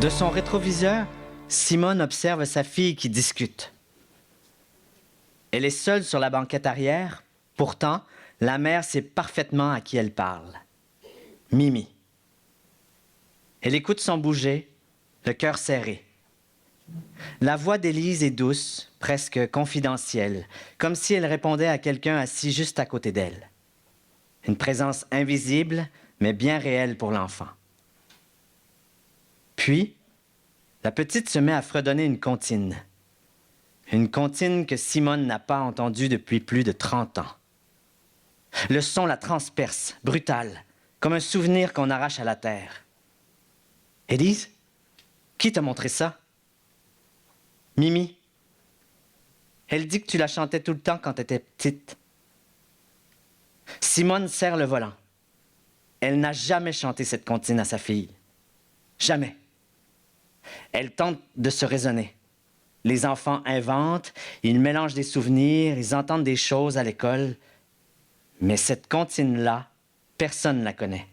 De son rétroviseur, Simone observe sa fille qui discute. Elle est seule sur la banquette arrière. Pourtant, la mère sait parfaitement à qui elle parle. Mimi. Elle écoute sans bouger, le cœur serré. La voix d'Élise est douce, presque confidentielle, comme si elle répondait à quelqu'un assis juste à côté d'elle. Une présence invisible, mais bien réelle pour l'enfant. Puis, la petite se met à fredonner une comptine. Une comptine que Simone n'a pas entendue depuis plus de 30 ans. Le son la transperce, brutal, comme un souvenir qu'on arrache à la terre. « Élise, qui t'a montré ça? » « Mimi. Elle dit que tu la chantais tout le temps quand t'étais petite. » Simone serre le volant. Elle n'a jamais chanté cette comptine à sa fille. Jamais. Elle tente de se raisonner. Les enfants inventent, ils mélangent des souvenirs, ils entendent des choses à l'école. Mais cette comptine-là, personne ne la connaît.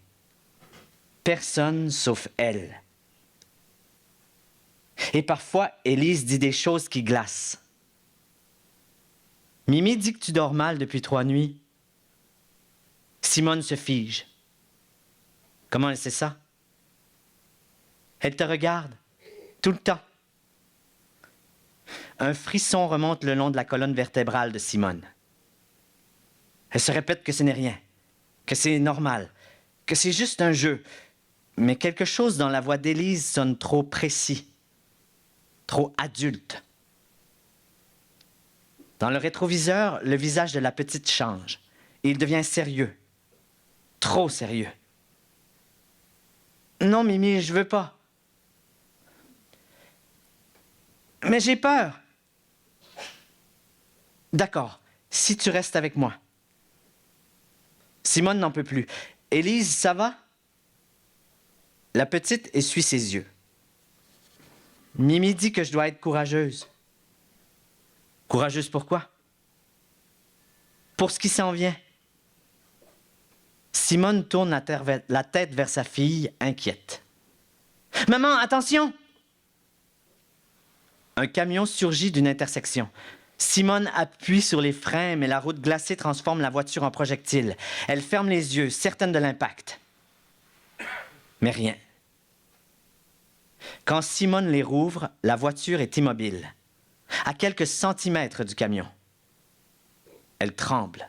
Personne sauf elle. Et parfois, Élise dit des choses qui glacent. Mimi dit que tu dors mal depuis 3 nuits. Simone se fige. Comment elle sait ça? Elle te regarde, tout le temps. Un frisson remonte le long de la colonne vertébrale de Simone. Elle se répète que ce n'est rien, que c'est normal, que c'est juste un jeu. Mais quelque chose dans la voix d'Élise sonne trop précis, trop adulte. Dans le rétroviseur, le visage de la petite change. Il devient sérieux, trop sérieux. « Non, Mimi, je veux pas. »« Mais j'ai peur. »« D'accord, si tu restes avec moi. » Simone n'en peut plus. « Élise, ça va? » La petite essuie ses yeux. Mimi dit que je dois être courageuse. Courageuse pourquoi? Pour ce qui s'en vient. Simone tourne la tête vers sa fille, inquiète. « Maman, attention! » Un camion surgit d'une intersection. Simone appuie sur les freins, mais la route glacée transforme la voiture en projectile. Elle ferme les yeux, certaine de l'impact. Mais rien. Quand Simone les rouvre, la voiture est immobile, à quelques centimètres du camion. Elle tremble.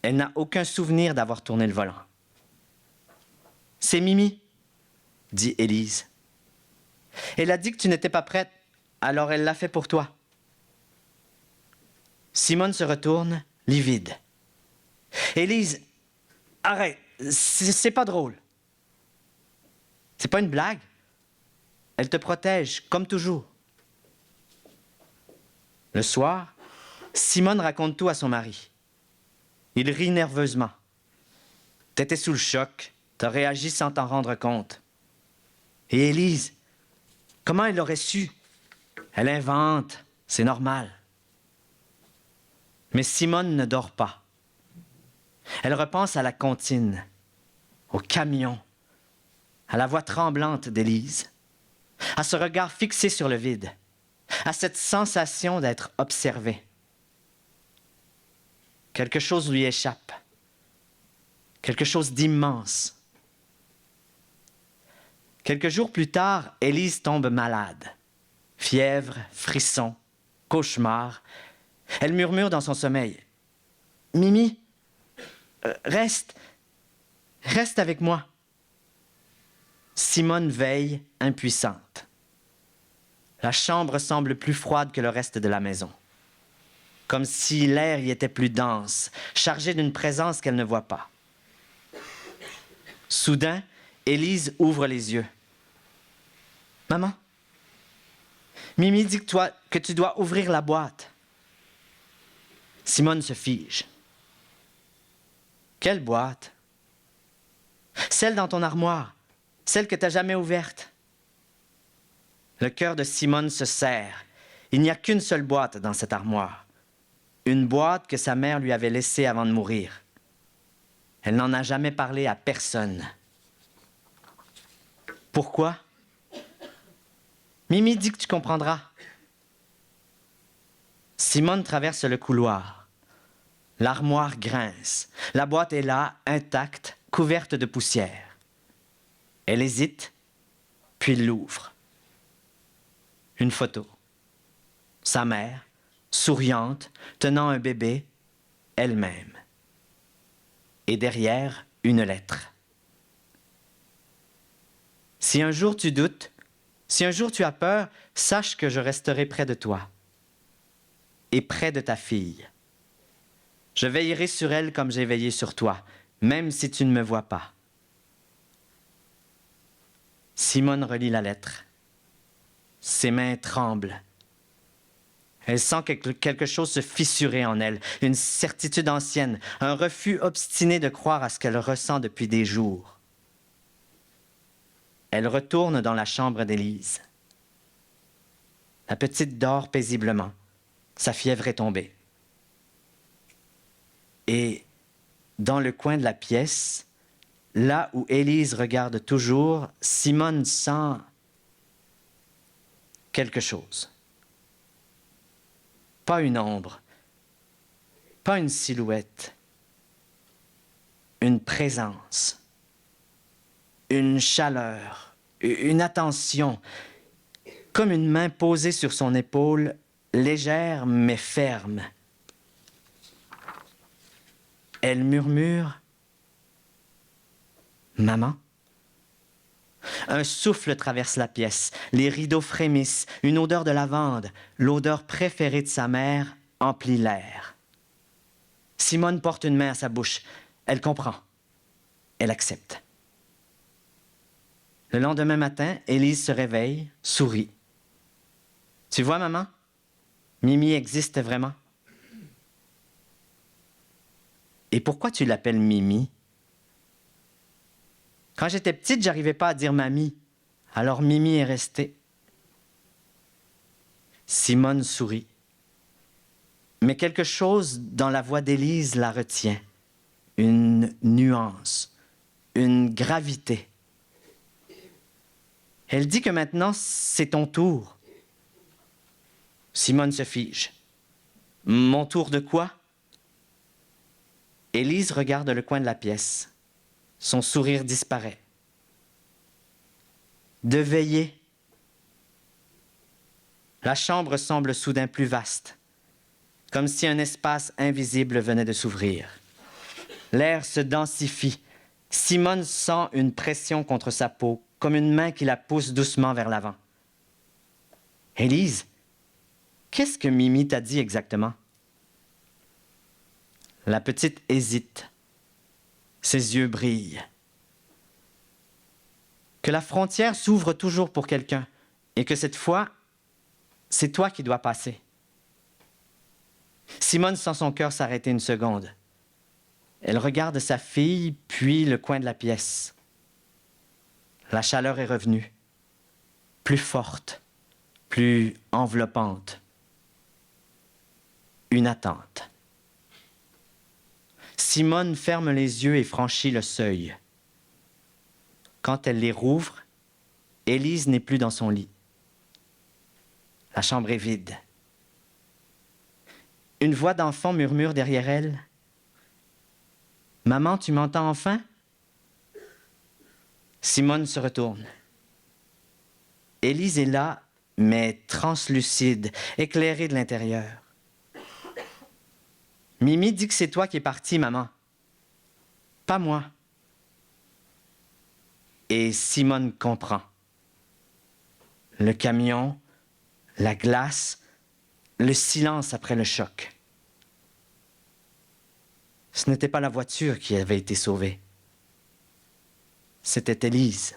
Elle n'a aucun souvenir d'avoir tourné le volant. « C'est Mimi, » dit Élise. « Elle a dit que tu n'étais pas prête, alors elle l'a fait pour toi. » Simone se retourne, livide. « Élise, arrête, c'est pas drôle. C'est pas une blague. Elle te protège, comme toujours. » Le soir, Simone raconte tout à son mari. Il rit nerveusement. « T'étais sous le choc, t'as réagi sans t'en rendre compte. » Et Élise, comment elle aurait su? Elle invente, c'est normal. Mais Simone ne dort pas. Elle repense à la comptine, au camion, à la voix tremblante d'Élise, à ce regard fixé sur le vide, à cette sensation d'être observée. Quelque chose lui échappe, quelque chose d'immense. Quelques jours plus tard, Élise tombe malade. Fièvre, frissons, cauchemar. Elle murmure dans son sommeil. « Mimi, reste avec moi. » Simone veille, impuissante. La chambre semble plus froide que le reste de la maison. Comme si l'air y était plus dense, chargé d'une présence qu'elle ne voit pas. Soudain, Élise ouvre les yeux. « Maman, Mimi dit que tu dois ouvrir la boîte. » Simone se fige. « Quelle boîte? »« Celle dans ton armoire, celle que tu n'as jamais ouverte. » Le cœur de Simone se serre. Il n'y a qu'une seule boîte dans cette armoire. Une boîte que sa mère lui avait laissée avant de mourir. Elle n'en a jamais parlé à personne. Pourquoi? Mimi dit que tu comprendras. Simone traverse le couloir. L'armoire grince. La boîte est là, intacte, couverte de poussière. Elle hésite, puis l'ouvre. Une photo. Sa mère, souriante, tenant un bébé, elle-même. Et derrière, une lettre. Si un jour tu doutes, si un jour tu as peur, sache que je resterai près de toi et près de ta fille. Je veillerai sur elle comme j'ai veillé sur toi, même si tu ne me vois pas. Simone relit la lettre. Ses mains tremblent. Elle sent quelque chose se fissurer en elle, une certitude ancienne, un refus obstiné de croire à ce qu'elle ressent depuis des jours. Elle retourne dans la chambre d'Élise. La petite dort paisiblement. Sa fièvre est tombée. Et dans le coin de la pièce, là où Élise regarde toujours, Simone sent quelque chose. Pas une ombre, pas une silhouette, une présence, une chaleur, une attention, comme une main posée sur son épaule, légère mais ferme. Elle murmure « Maman ?» Un souffle traverse la pièce, les rideaux frémissent, une odeur de lavande, l'odeur préférée de sa mère, emplit l'air. Simone porte une main à sa bouche. Elle comprend. Elle accepte. Le lendemain matin, Élise se réveille, sourit. « Tu vois, maman? Mimi existe vraiment. » « Et pourquoi tu l'appelles Mimi? » « Quand j'étais petite, j'arrivais pas à dire mamie. Alors Mimi est restée. » Simone sourit. Mais quelque chose dans la voix d'Élise la retient. Une nuance, une gravité. Elle dit que maintenant, c'est ton tour. Simone se fige. « Mon tour de quoi? » Élise regarde le coin de la pièce. Son sourire disparaît. De veiller. La chambre semble soudain plus vaste, comme si un espace invisible venait de s'ouvrir. L'air se densifie. Simone sent une pression contre sa peau, comme une main qui la pousse doucement vers l'avant. « Élise, qu'est-ce que Mimi t'a dit exactement? » La petite hésite. Ses yeux brillent. Que la frontière s'ouvre toujours pour quelqu'un et que cette fois, c'est toi qui dois passer. Simone sent son cœur s'arrêter une seconde. Elle regarde sa fille, puis le coin de la pièce. La chaleur est revenue, plus forte, plus enveloppante. Une attente. Simone ferme les yeux et franchit le seuil. Quand elle les rouvre, Élise n'est plus dans son lit. La chambre est vide. Une voix d'enfant murmure derrière elle. « Maman, tu m'entends enfin? » Simone se retourne. Élise est là, mais translucide, éclairée de l'intérieur. « Mimi dit que c'est toi qui es partie, maman. Pas moi. » Et Simone comprend. Le camion, la glace, le silence après le choc. Ce n'était pas la voiture qui avait été sauvée. C'était Élise.